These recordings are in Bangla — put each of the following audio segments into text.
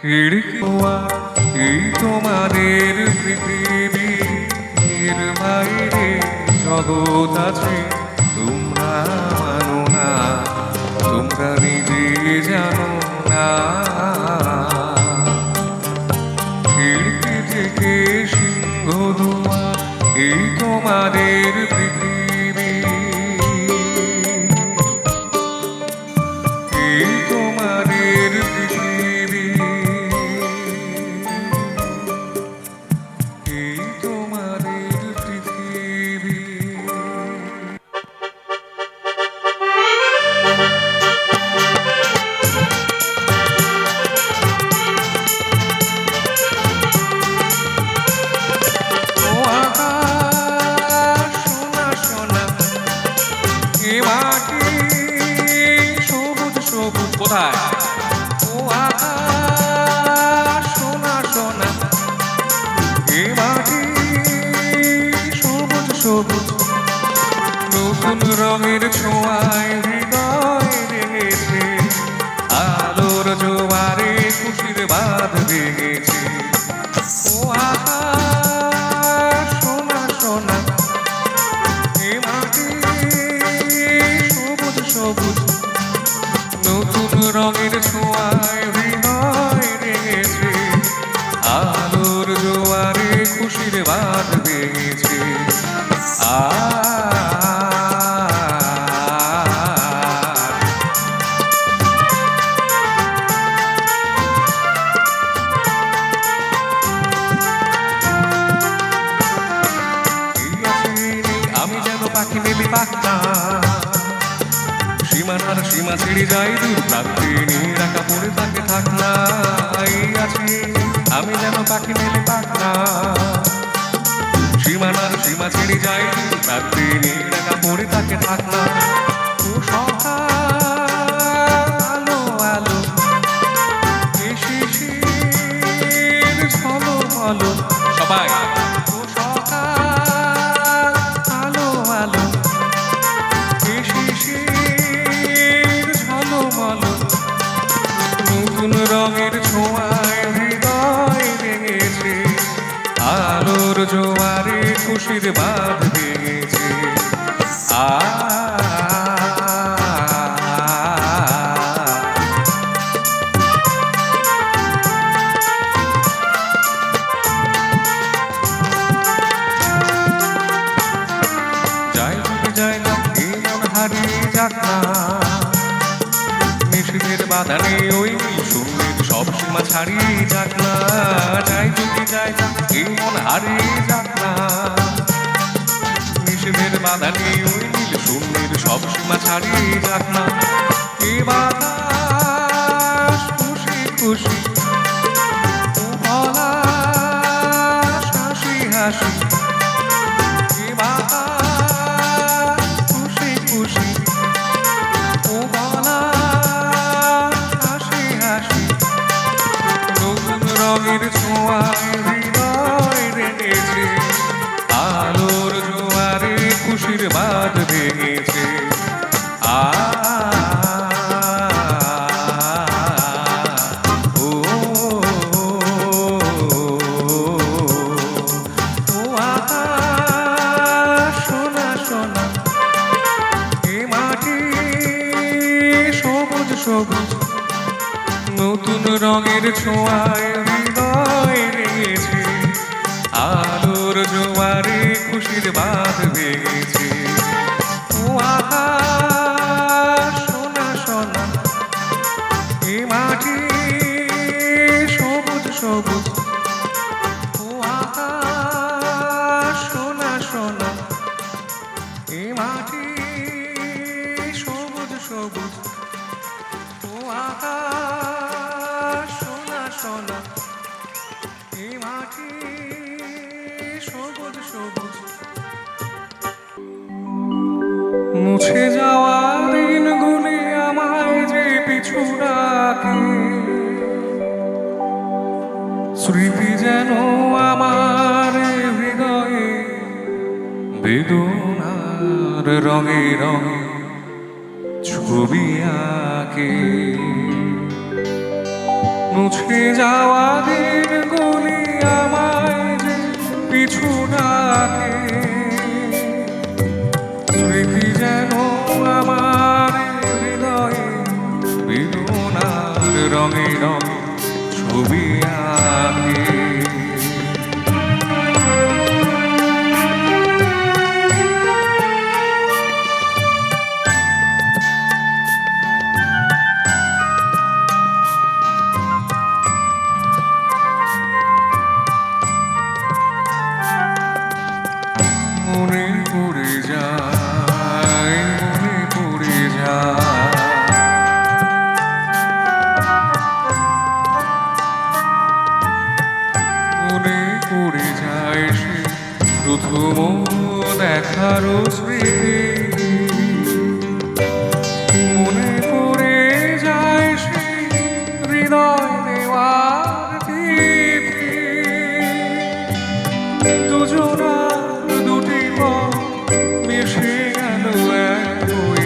খিড়কিওয়া এই তোমাদের পৃথিবীর বাইরে জগৎ আছে, তোমরা মানো না, তোমরা নিজে জানো না। খিড়কি থেকে সিংহ দুয়ার এই তোমাদের পৃথিবী, এই তোমাদের পৃথিবী, এই তোমাদের পৃথিবী। ও আকাশ সোনা সোনা, এ মাটি সবুজ সবুজ। কোথায়? ও আকাশ সোনা সোনা, এ মাটি সবুজ সবুজ। নতুন রঙের ছোঁয়ায় হৃদয় রেঙেছে, আলোর জোয়ারে খুশির বাঁধ ভেঙেছে। ও আকাশ সোনা সোনা, এ মাটি সবুজ সবুজ। নতুন রঙের ছোঁয়ায় হৃদয় রেঙেছে, আলোর জোয়ারে খুশির বাঁধ ভেঙেছে। আমি যেন পাখি মেলি পাখনা, সীমানার সীমা ছেড়ে যাই দূর প্রান্তে, নিরাকা পড়ে থাকে থাক না। এই আছে আমি যেন পাখি মেলে পাখনা, সীমানার সীমা ছেড়ে যাই দূর প্রান্তে, নিরাকা পড়ে থাকে থাক না। ও সকাল আলো আলো, এ শিশির ঝলমলো। সবাই ও সকাল আলো আলো, এ শিশির ঝলমলো। নতুন রঙের ছোঁয়ায় হৃদয় ভেঙেছে, আলোর জোয়ারে খুশির বাঁধ ভেঙেছে। যাই যদি যাই না এ মন হারিয়ে যাক না, নিষেধের বাধা নেই ওই নীল শূন্যের সব সীমা ছাড়িয়ে যাক না। যাই যদি যাই না এ মন হারিয়ে যাক না, নিষেধের বাধা নেই ওই নীল শূন্যের সব সীমা ছাড়িয়ে যাক না। এ বাতাস খুশি খুশি, ও পলাশ হাসি হাসি। এ বাতাস খুশি খুশি, ও পলাশ হাসি হাসি। নতুন রঙের ছোঁয়ায় হৃদয় রেঙেছে, আলোর জোয়ারে খুশির বাঁধ ভেঙেছে। ও আকাশ সোনা সোনা, এ মাটি সবুজ সবুজ। নতুন রঙের ছোঁয়ায় হৃদয় রেঙেছে, আলোর জোয়ারে খুশির বাঁধ ভেঙেছে। ও আকাশ সোনা সোনা, এ মাটি সবুজ সবুজ। ও আকাশ সোনা সোনা, এ মাটি সবুজ সবুজ। ও আকাশ সোনা সোনা, এ মাটি সবুজ সবুজ। মুছে যাওয়া দিনগুলি আমায় যে পিছু ডাকে, স্মৃতি যেন আমার হৃদয়ে বেদনার রঙে রঙে ছবি আঁকে। মুছে যাওয়া দিনগুলি আমায় যে পিছু ডাকে, স্মৃতি যেন আমার হৃদয়ে বেদনার রঙে রঙে ছবি আঁকে। মনে পড়ে যায়, মনে পড়ে যায়, মনে পড়ে যায় সে প্রথম দেখার স্মৃতি, মনে পড়ে যায় সে হৃদয় দেওয়ার তিথি, দুজনা মিশে গেল একই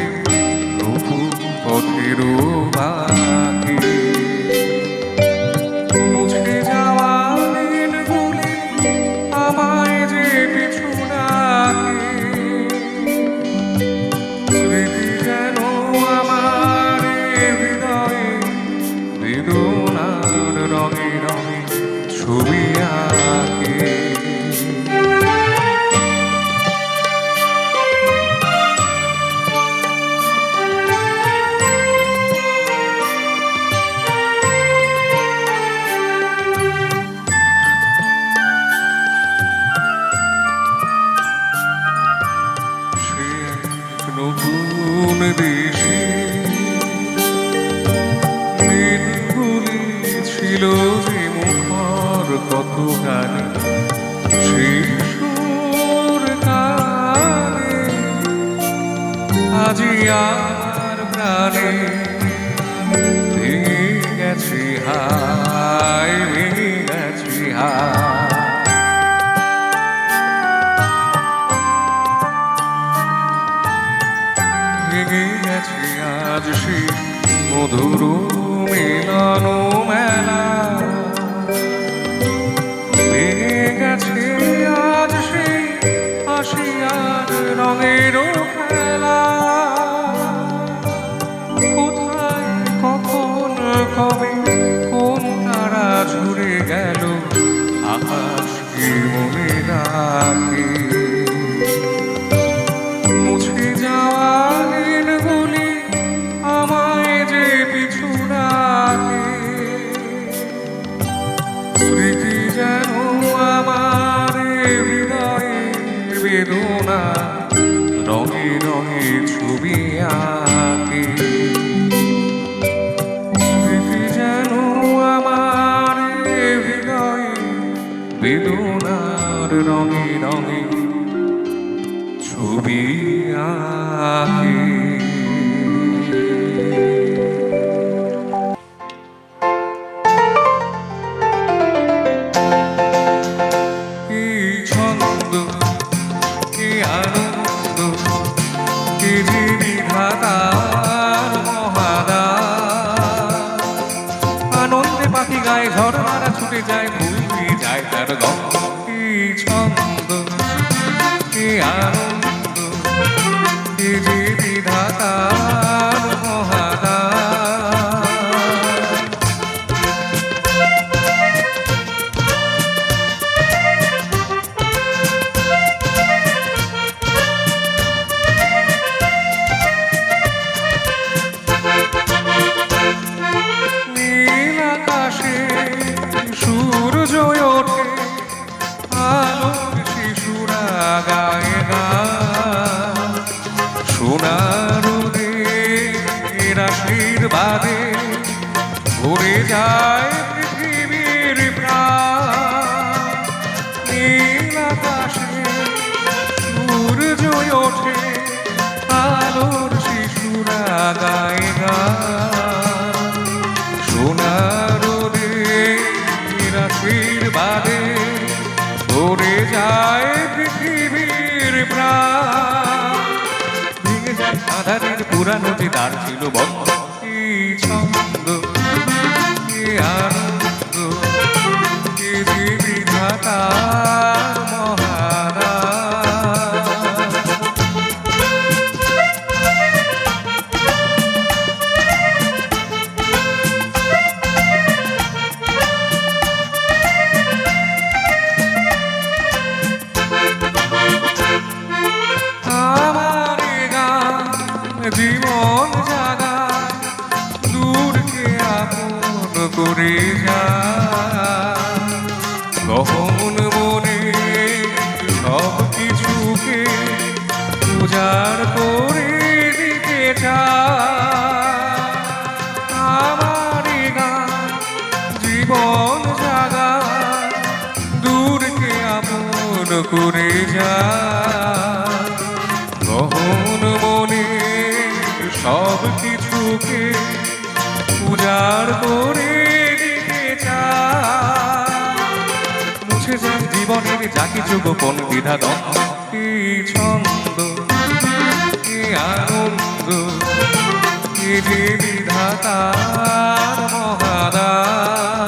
নতুন পথের বাকি। মুছে যাওয়া দিনগুলি আমায় যে পিছু ডাকে, স্মৃতি যেন আমার হৃদয়ে বেদনার রঙে রঙে ছবি আঁকে। নতুন দেশে দিনগুলি ছিল যে মুখর কত গানে, সেই সুর গানে আজি আর প্রাণে ভেঙে গেছে হায়, ভেঙে গেছে হায়। ভেঙে গেছে আজ সেই মধুর মিলন মেলা, ভেঙে গেছে আজ সেই হাসি আর রঙের খেলা। কোথায় কখন কবে কোন তারা ঝরে গেল আকাশ কি মনে রাখে। মুছে যাওয়া দিনগুলি আমায় যে পিছু ডাকে, স্মৃতি যেন আমার হৃদয়ে বেদনা রঙে রঙে ছবি আঁকে। স্মৃতি যেন আমার হৃদয়ে বেদনার রঙে রঙে ছবি আঁকে। কি ছন্দ, কি আনন্দ, কি বিধাতার মহাদান। আনন্দে পাখি গায়ে ঝড়নারা ছুটে যায়, ভুলতে যায় তার গন্ধ। কি ছন্দ, কি আনন্দ, কি বিধাতার মহাদান। নীল আকাশে সূর্য ওঠে, আলোর শিশুরা গায়ে গান। সোনার রোদের আশীর্বাদে ভরে যায় পৃথিবীর প্রাণ। নীল আকাশে সূর্য ওঠে, আলোর শিশুরা গায়ে গান। সোনার রোদের আশীর্বাদে ভরে যায় পৃথিবীর প্রাণ। ভেঙে যায় আধারের পুরানো যে দ্বার ছিল বন্ধ। কি ছন্দ, কি আনন্দ, তার মহারাজ। আমার গান জীবন জাগা দূরকে আপন করে যা গহন মনে সব কিছুকে উজাড় করে দিতে চায়। আমার গান জীবন জাগা দূরকে আপন করে যা গহন মনে সব কিছুকে উজাড় করে দিতে চায়। মুছে যায় জীবনের যা কিছু গোপন দ্বিধা দ্বন্দ্ব, এই ছন্দ এই আনন্দ এই যে বিধাতার মহাদান।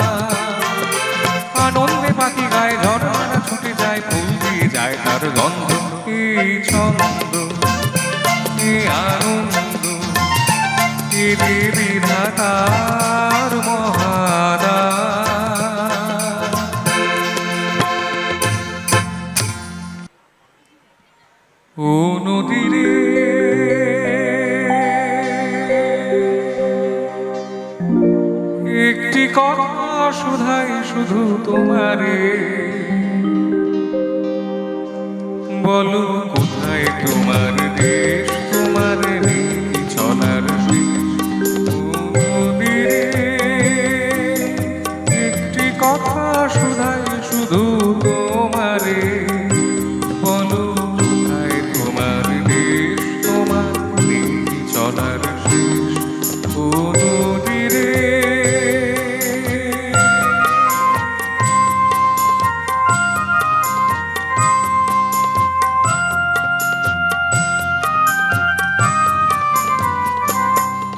আনন্দে পাখি গায়ে ঝরনা ছুটে যায়, ফুল দিয়ে যায় তার গন্ধ, এই ছন্দ এই আনন্দ এই যে বিধাতার মহাদান। ও নদীরে একটি কথা শুধাই শুধু তোমারে, বলো কোথায় তোমার দেশ, তোমার নেই চলার শেষ। নদীরে একটি কথা শুধাই শুধু তোমারে, বলো কোথায় তোমার দেশ, তোমার নেই চলার শেষ। ও নদীরে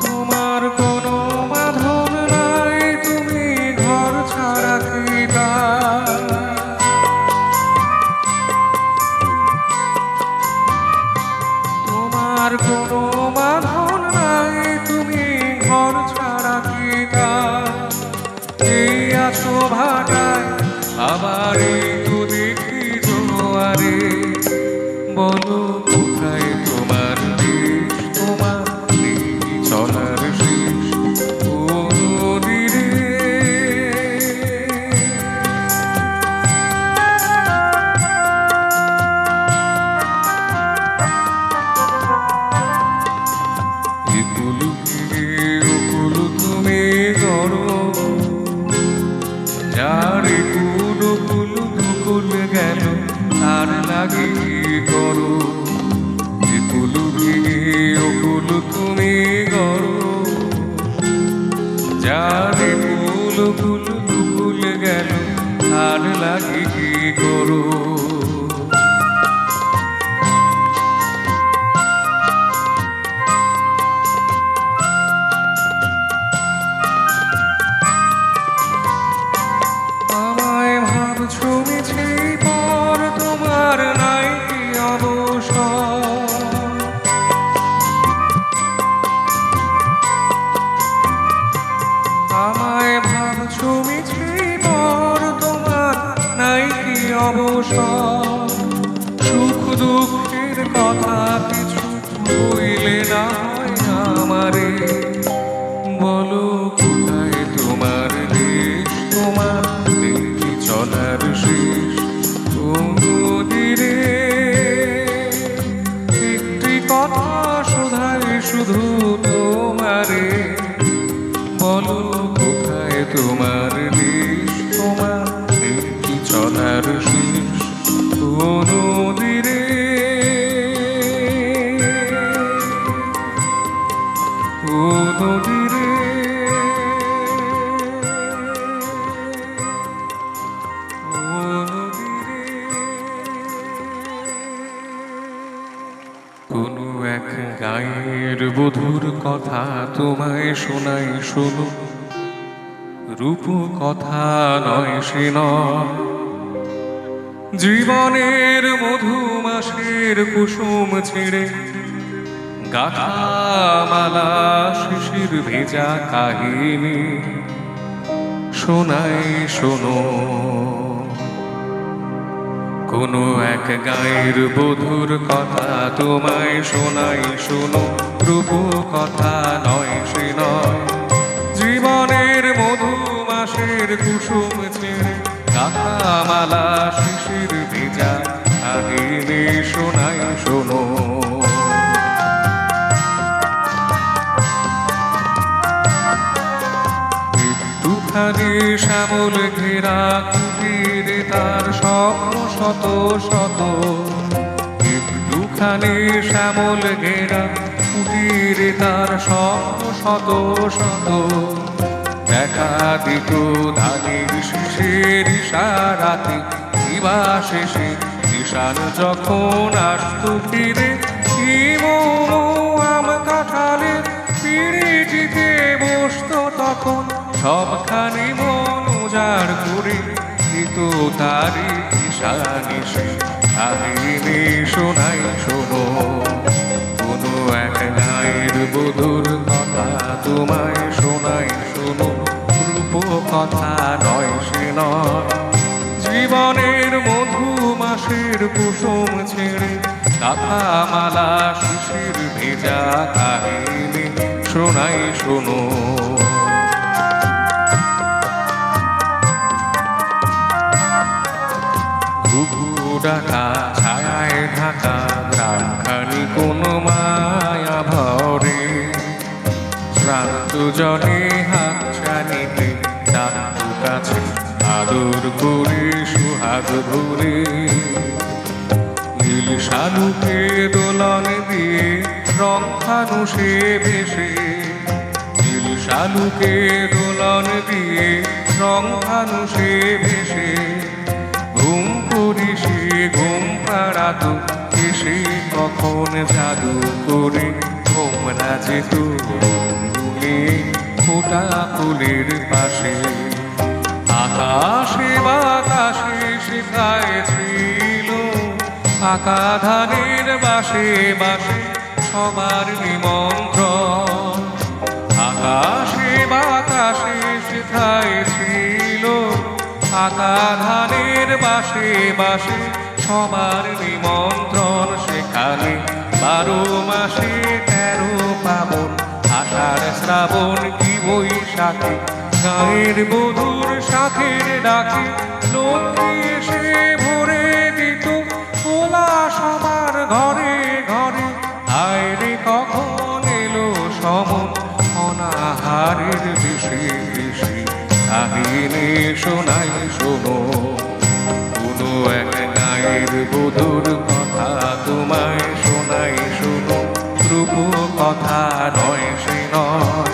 তোমার কোনো বাঁধন নাই, তুমি ঘর ছাড়া কি দায়? তোমার কোনো বাঁধন নাই, তুমি ঘর ছাড়া কি দায়? এই আছো ভাটায় আবার এই তো দেখি জোয়ারে, বলো কোথায় তোমার দেশ, তোমার নেই চলার শেষ। ও নদীরে একুল ওকুল তুমি গড়ো, যার একুল ওকুল দুকুল গেল তার লাগে কি করো। একুল ভেঙে ওকুল তুমি গড়ো, যার একুল ওকুল দুকুল গেল তার লাগে কি করো। আমায় ভাবছো মিছে পর, তোমার নাই কি অবসর। আমায় ভাবছো মিছে পর, তোমার নাই কি অবসর। সুখ দুঃখের কথা কিছু বইলে না হয় আমারে, বলো কোথায় তোমার দেশ, তোমার নেই চলার শেষ। ও নদীরে একটি কথা শুধাই শুধু তোমারে, বলো কোথায় তোমার দেশ, তোমার নেই চলার শেষ। ও নদীরে ও নদীরে কোনো এক গায়ের বধুর কথা তোমায় শোনাই শোনো, রূপ কথা নয় সে নয়। জীবনের মধুমাসের কুসুম ছেড়ে গাথামালা শিশির ভেজা কাহিনী শোনাই শোনো। কোনো এক গায়ের বধুর কথা তোমায় শোনাই শোনো, রূপ কথা নয় সে নয়। জীবনের মধুমাসের কুসুম ছেড়ে গাথামালা শিশির ভেজা কাহিনী শোনাই শোনো। একটুখানি শ্যামল ঘেরা কুটিরে তার স্বপ্ন শত শত। একটুখানি শ্যামল ঘেরা কুটিরে তার স্বপ্ন শত শত। দেখা দিত ধানের শীষের ইশারাতে দিবা শেষে ঈশান যখন আসত ফিরে। কি মৌন আম কাঁঠালে পিড়িটিতে বসত তখন, সবখানি মন উজাড় করে দিত তারি ঈশানিসে কাহিনী শোনাই শোনো। কোনো এক গায়ের বধুর কথা তোমায় শোনাই শোনো, রূপ কথা নয় সে নয়। জীবনের মধুমাসের কুসুম ছেড়ে গাথামালা শিশির ভেজা কাহিনী শোনাই শোনো। ঘুঘু ডাকা ছায়ায় ঢাকা গ্রামখানি কোনো মায়া ভরে। শ্রান্ত জনে হাত ছানিতে ডাকু কাছে আদর করে সুহাগ ভরে। নীল শালুকে দোলন দিয়ে রং ফানুষে ভেসে। নীল শালুকে দোলন দিয়ে রং ফানুষে ভেসে। ঘুম করিসে ঘুম পাড়াতো এসে কখন জাদু করে ঘুমরা যেত রঙে ফোটা ফুলের পাশে। আকাশে বাতাসে শেখায় ছিল আকা ধানের বাসে বাসে সবার নিমন্ত্রণ। আকাশে বাতাসে শেখায় ছিল আকা ধানের বাসে বাসে সবার নিমন্ত্রণ। সেখানে 12 মাসে 13 পাবন, আষাঢ় শ্রাবণ কি বৈশাখে গায়ের বধুর শাখের ডাকে লক্ষ্মী এসে ভরে দিত কোলা সবার ঘরে ঘরে। আয়রে কখন এলো সমন অনাহারের বেশি বেশি কাহিনী শোনাই শোনো। কোনো এক গায়ের বধুর কথা তোমায় শোনাই শোনো, রূপ কথা নয় সে নয়।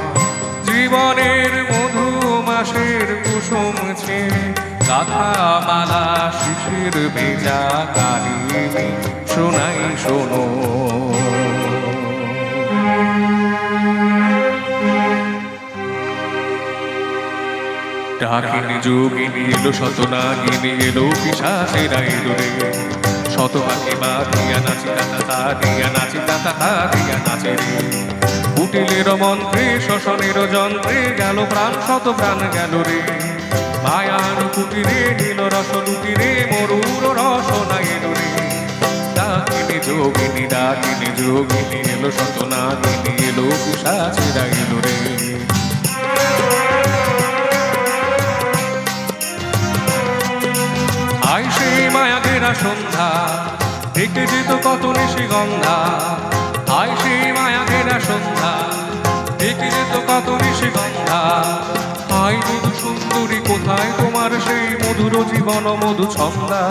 জীবনের মধুমাসের কুসুম ছেড়ে গাথামালা শিশির ভেজা কাহিনী শোনাই শোনো। ডাকিনী যোগিনী এলো শতনাগিনী এলো পিশাচেরা এলো রে। শত পাখি বাঁধিয়া নাচি তাতা দিয়া নাচি তাতা দিয়া নাচে রে। কুটিলের মন্ত্রে শোষণের যন্ত্রে গেল প্রাণ শত প্রাণ গেল রে। মায়ার কুটিরে নীল রস লুটিরে মরুর রসনা এলো রে। ডাকিনী যোগিনী এলো শতনাগিনী এলো পিশাচেরা এলো রে। আয় সেই মায়া ঘেরা সন্ধ্যা দেখতে যেত কত নিশি গন্ধা। আয় সেই মায়া ঘেরা সন্ধ্যা দেখতে যেত কত নিশি গন্ধা। আয় মধু সুন্দরী কোথায় তোমার সেই মধুর জীবন মধু ছন্দা।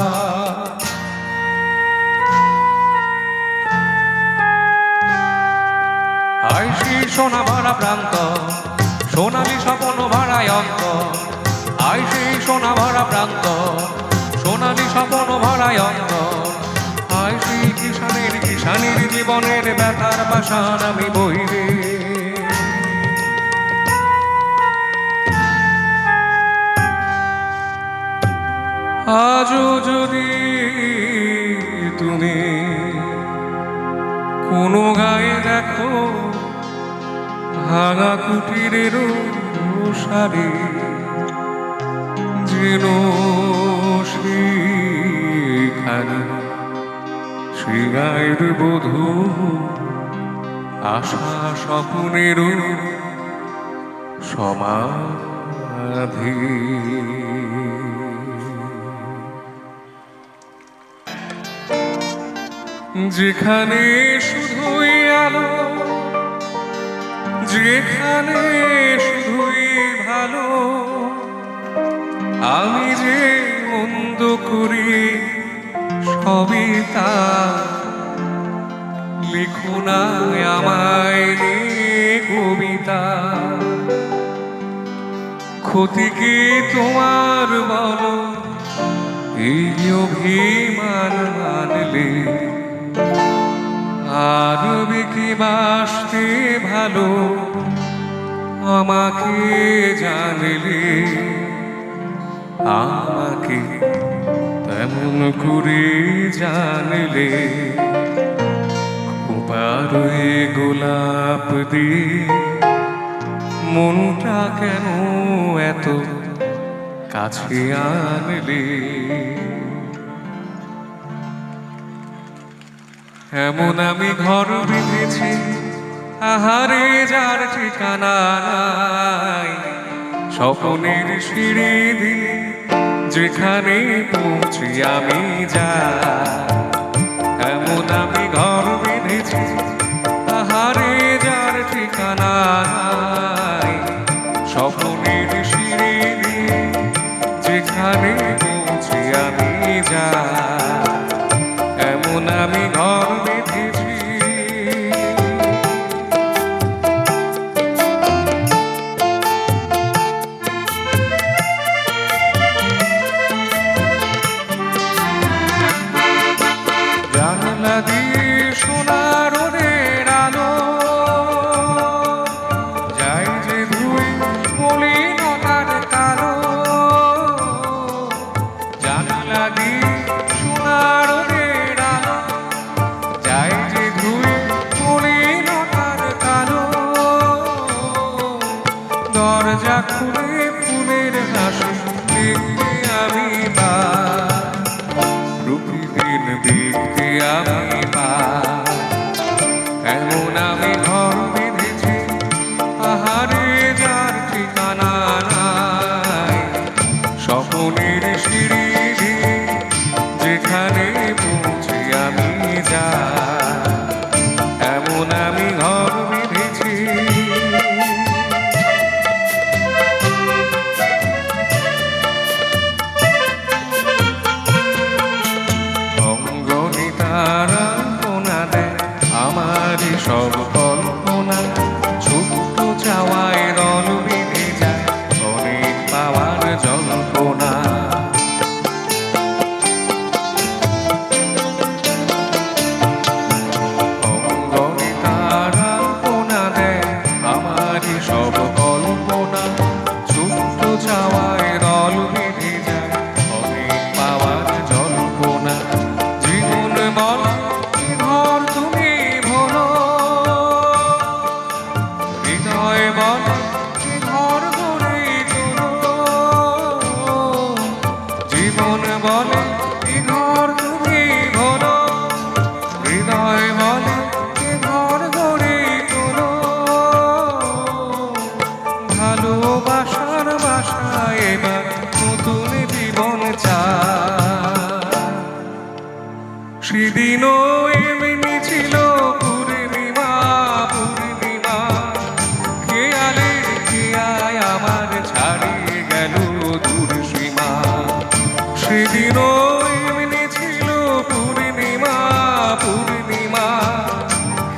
আয় সেই সোনা ভরা প্রান্ত সোনালি স্বপ্ন ভরায় অন্ত। আয় সেই সোনা ভরা প্রান্ত সোনালি স্বপ্ন ভরায় অন্ত। আয় সেই কিষানের জীবনের ব্যথার পাশান আমি বইরে। আজও যদি তুমি কোনো গায়ে দেখো ভাঙা কুটিরের সারি, যেন সেখানে সে গায়ের বধূ আশা স্বপ্নের সমাধি। যেখানে শুধুই আলো, যেখানে শুধুই ভালো, আমি যে মন্দ করি সবই তা লিখো না আমায় নিয়ে কবিতা। ক্ষতি কি তোমার বলো, এই অভিমান মানলে আর কি বাসতে ভালো আমাকে জানলে, আমাকে তেমন করে জানলে। খোপারে গোলাপ দিয়ে মনটা কেন এত কাছে আনলে। এমন আমি ঘর বেঁধেছি আহারে যার ঠিকানা নাই, স্বপ্নের সিঁড়ি দিয়ে যেখানে পৌঁছি আমি যাই। এমন আমি ঘর বেঁধেছি আহারে যার ঠিকানা নাই, স্বপ্নের সিঁড়ি দিয়ে যেখানে পৌঁছি আমি যাই। এমন আমি ঘর বেঁধেছি। জানলা দিয়ে সোনার রোদের আলো যাই যে ধুই মলিনতার কালো। জানলা দিয়ে সোনার রোদের আলো যাই যে ধুই মলিনতার কালো। দরজা খুলে ফুলের হাসি দেখতে আমি প্রতিদিন দেখতে আমি এমন আমি ঘর বেঁধেছি আহারে যার ঠিকানা নাই, স্বপ্নের সিঁড়ি দিয়ে যেখানে পৌঁছে আমি যাই। এমন আমি ঘর বেঁধেছি। আমারই সব কল্পনা ছোট্ট চাওয়ায় দল বেঁধে যায় অনেক পাওয়ার জল্পনা। অঙ্গনে তারা কোনা দেয় আমারই সব কল্পনা ছোট্ট চাওয়ায় দল বেঁধে যায় অনেক পাওয়ার জল্পনা। জীবন বল ঘর তুমি ভোলো, হৃদয় বল ঘর গড়ে তোলো। জীবন বলে ঘর তুমি ভোলো, হৃদয় বলে ঘর গড়ে তোলো। ভালোবাসার বাসায় এবার নতুন জীবন চায়। সেদিনও এমনি ছিল পূর্ণিমা পূর্ণিমা, খেয়ালের খেয়ায় আমার ছাড়িয়ে গেল দূর সীমা। সেদিনও এমনি ছিল পূর্ণিমা পূর্ণিমা,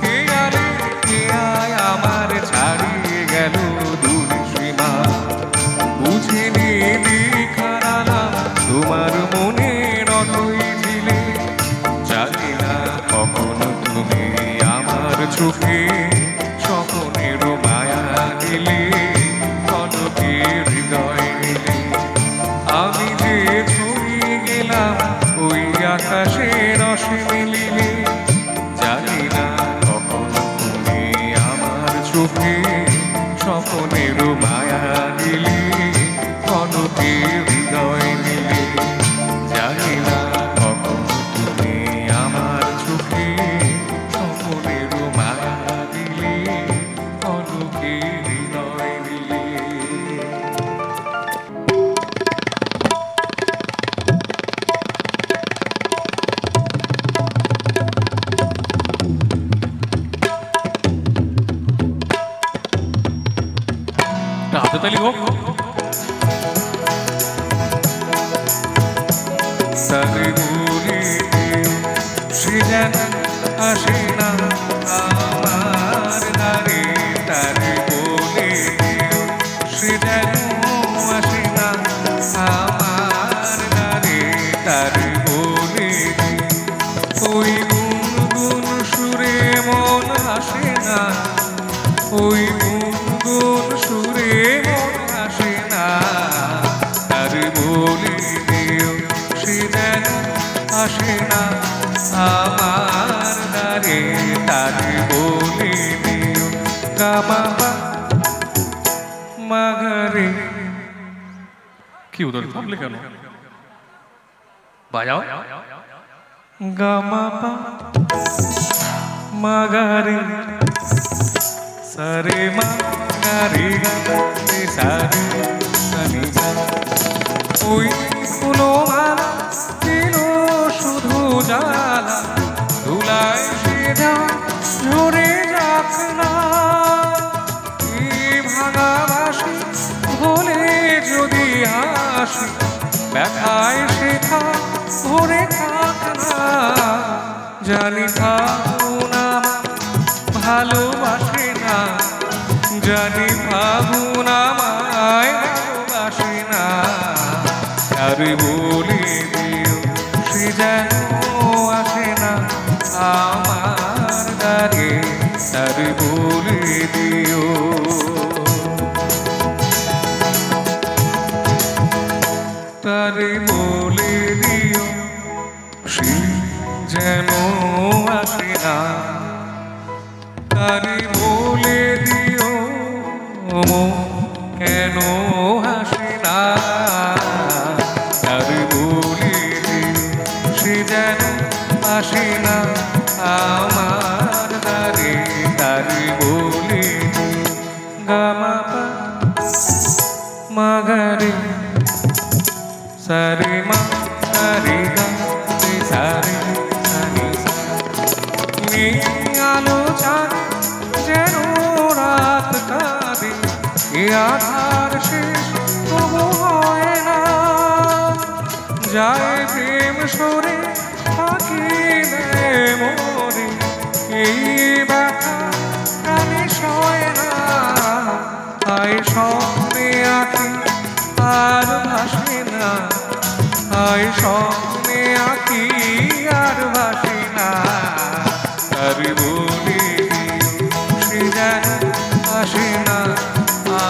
খেয়ালের খেয়ায় আমার ছাড়িয়ে গেল দূর সীমা। বুঝিনি দিখারালা তোমার মনে রতই ছিলে, জানি না কখন তুমি আমার চোখে স্বপ্নের মায়া দিলে, কনকে হৃদয় নিলে। আসে না আমার দ্বারে তারে বলে দিও সে যেন আসে না আমার দ্বারে তারে বলে দিও ওই গুনগুন সুরে মন আসে না ওই গুনগুন সুরে মন আসে না তারে বলে দিও সে যেন আসে না আমার দ্বারে তারে বলে দিও গামা মাগারে কি উদর থামলে কেন বাজাও গামা মাগারে সারে মাগারে গারে সারে সানি সা ওই ফুলো মালা দিল শুধু জ্বালা ধুলায় সে যা ঝরে যাক না এই ভাঙা বাসি ভোলে যদি আসি ব্যথায় সে থাক ভরে থাক না জানি ভাবনা ভালোবাসে না জানি ভাবনা মায় ভালোবাসে না তারে বলে দিও সে যেন আসে না আমার দ্বারে তারে বলে দিও তারে বলে দিও সে যেন আসে না তারে বলে দিও কেন আসে না তারে বলে দিও সে যেন আসে না আমার দ্বারে তারে বলে দিও গামা মাগারে সারে মা সারে গা সারে সানি আলো চাঁদে যেন রাত কাঁদে এ আধার শেষ তবু হয় না যায় প্রেম সরে ফাঁকি দেয় মরে এই ব্যথা প্রাণে সয় না আয় স্বপ্নে আঁকি আর ভাসে না আয় স্বপ্নে আঁকি আর ভাসে না তারে বলে দিও সে যেন আসে না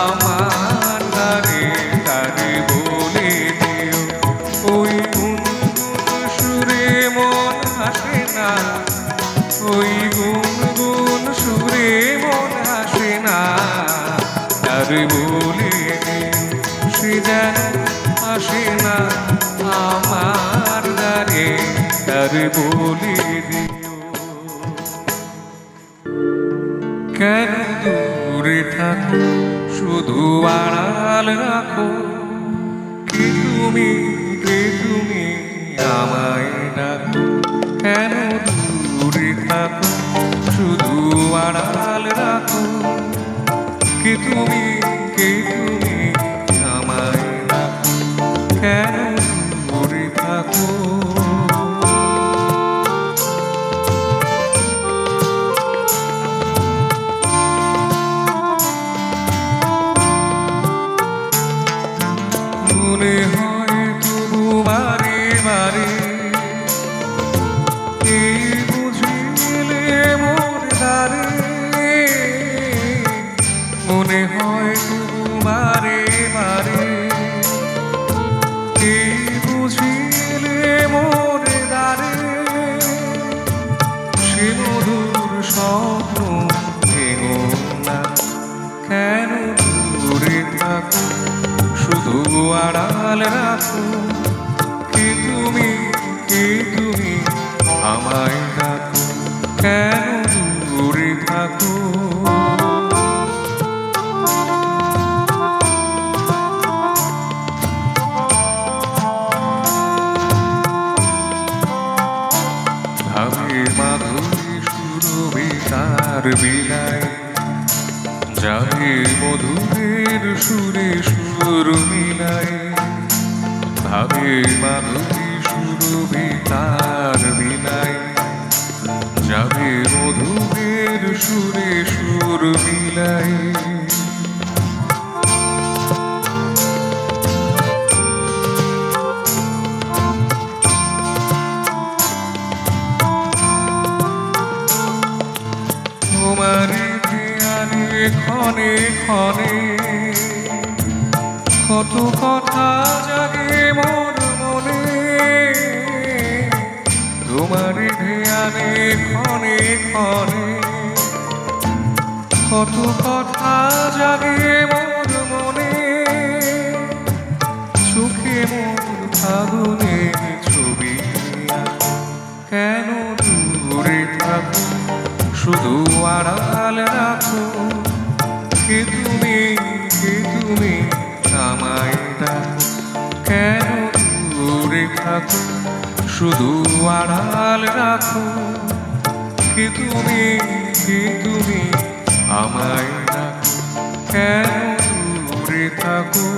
আমার দ্বারে তারে বলে দিও ওই গুনগুন সুরে মন আসে না ওই গুনগুন সুরে মন আসে না তারে বলে দিও সে যেন আসে না আমার দ্বারে তারে বলে দিও কেন দূরে থাকো শুধু আড়াল রাখো কি তুমি আমায় ডাকো কেন দূরে থাকো শুধু আড়াল রাখো কি তুমি আমায় ডাকো কেন দূরে থাকো মনে হয় তবু বারে বারে এই বুঝিলে মোর দ্বারে মনে হয় তবু বারে বারে এই বুঝিলে মোর দ্বারে সে মধুর স্বপ্ন ভেঙো না কেন দূরে থাকো শুধু আড়াল রাখো কি তুমি আমায় ডাকো কেন দূরে থাকো ভাবে মাধুরী সুরভি তার বিলায় যাবে মধুরের সুরে সুর মিলায় ভাবে মাধুরী সুরভি তার বিলায় যাবে সুরে সুর মিলাই। তোমার ধ্যানে ক্ষণে ক্ষণে কত কথা জাগে মোর মনে। তোমার ধ্যানে ক্ষণে ক্ষণে কত কথা জাগে মোর মনে। চোখে মোর ফাগুনে ছবি আঁকো, কেন দূরে থাকো শুধু আড়াল রাখো। কে তুমি আমায় ডাকো, কেন দূরে থাকো শুধু আড়াল রাখো। কে তুমি আমায় ডাকো, কেন দূরে থাকো।